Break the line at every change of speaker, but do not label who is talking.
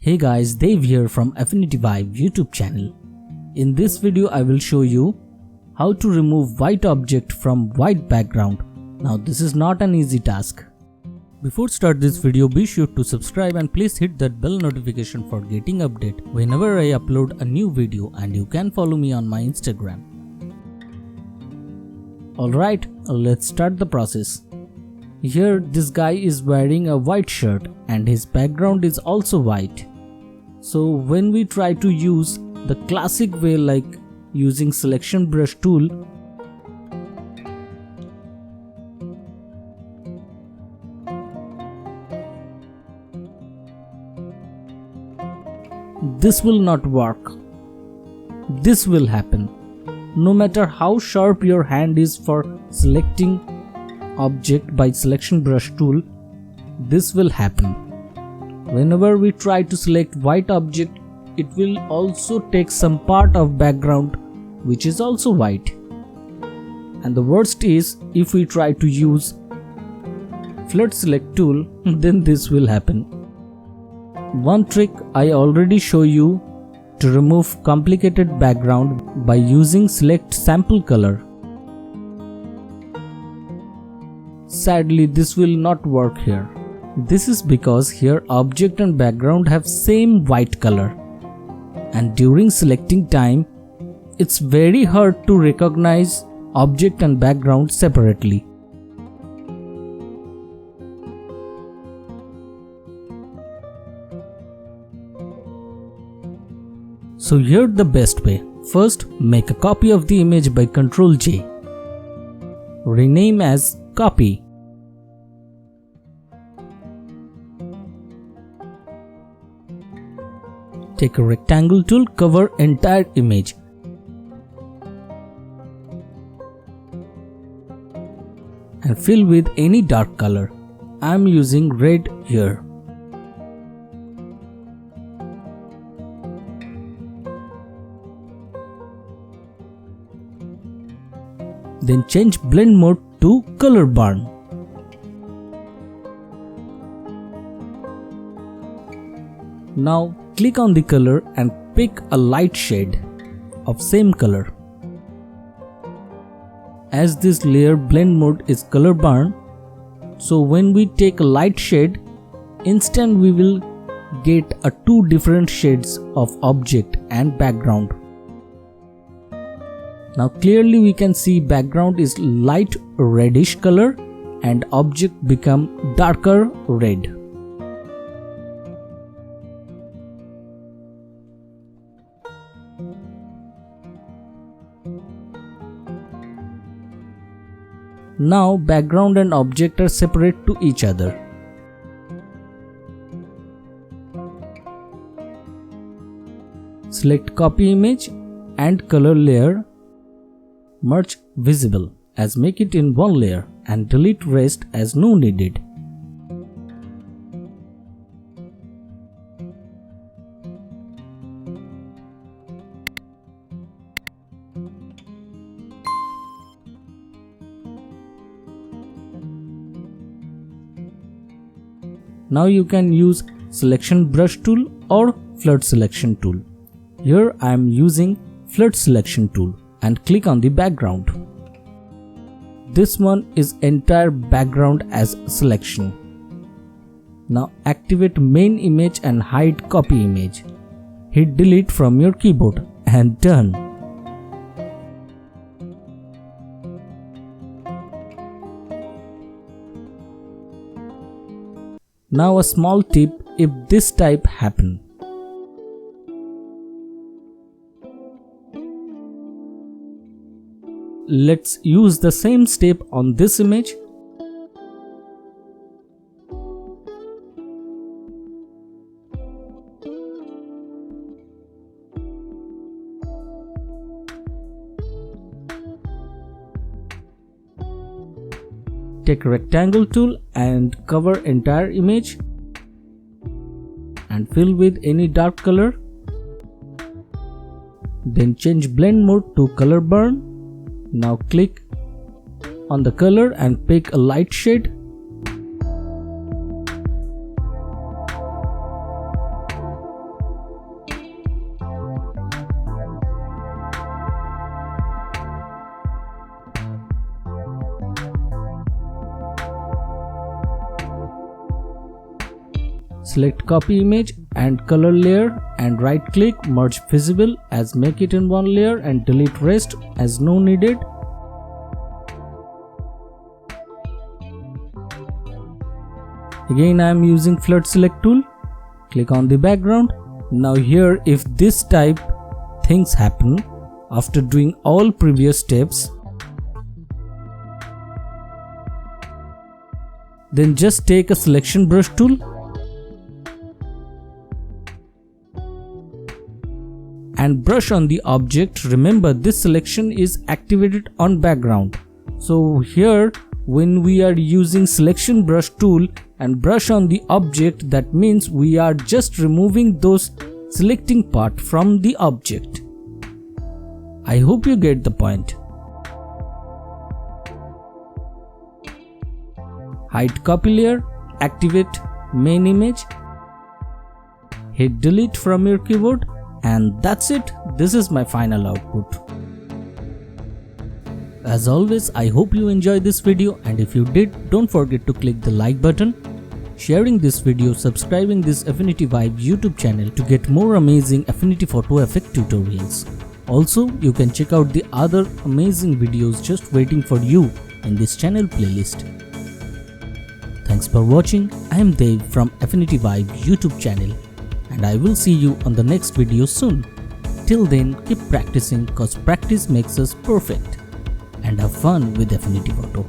Hey guys, Dave here from Affinity YouTube channel. In this video I will show you how to remove white object from white background. Now this is not an easy task. Before start this video, be sure to subscribe and please hit that bell notification for getting update whenever I upload a new video, and you can follow me on my Instagram. Alright, let's start the process. Here this guy is wearing a white shirt and his background is also white. So when we try to use the classic way like using selection brush tool, this will not work. This will happen. No matter how sharp your hand is for selecting object by selection brush tool, this will happen. Whenever we try to select white object, it will also take some part of background which is also white. And the worst is, if we try to use flood select tool, then this will happen. One trick I already show you to remove complicated background by using select sample color. Sadly, this will not work here. This is because here object and background have same white color, and during selecting time it's very hard to recognize object and background separately. So here the best way. First, make a copy of the image by Ctrl J. Rename as copy. Take a rectangle tool, cover entire image. And fill with any dark color. I am using red here. Then change blend mode to color burn. Now click on the color and pick a light shade of same color. As this layer blend mode is color burn, so when we take a light shade, instant we will get a two different shades of object and background. Now clearly we can see background is light reddish color and object become darker red. Now background and object are separate to each other. Select copy image and color layer, merge visible as make it in one layer and delete rest as no needed. Now you can use selection brush tool or flood selection tool. Here I am using flood selection tool and click on the background. This one is entire background as selection. Now activate main image and hide copy image. Hit delete from your keyboard and done. Now a small tip if this type happen. Let's use the same step on this image. Take rectangle tool and cover entire image and fill with any dark color. Then change blend mode to color burn. Now click on the color and pick a light shade. Select copy image and color layer and right click, merge visible as make it in one layer and delete rest as no needed. Again I am using flood select tool. Click on the background. Now here, if this type things happen after doing all previous steps, then just take a selection brush tool and brush on the object. Remember, this selection is activated on background. So here when we are using selection brush tool and brush on the object, that means we are just removing those selecting part from the object. I hope you get the point. Hide copy layer, activate main image, hit delete from your keyboard, and that's it. This is my final output. As always, I hope you enjoyed this video, and if you did, don't forget to click the like button, sharing this video, subscribing this Affinity Vibe YouTube channel to get more amazing Affinity Photo effect tutorials. Also, you can check out the other amazing videos just waiting for you in this channel playlist. Thanks for watching. I am Dav from Affinity Vibe YouTube channel, and I will see you on the next video soon. Till then, keep practicing cause practice makes us perfect, and have fun with Affinity Photo.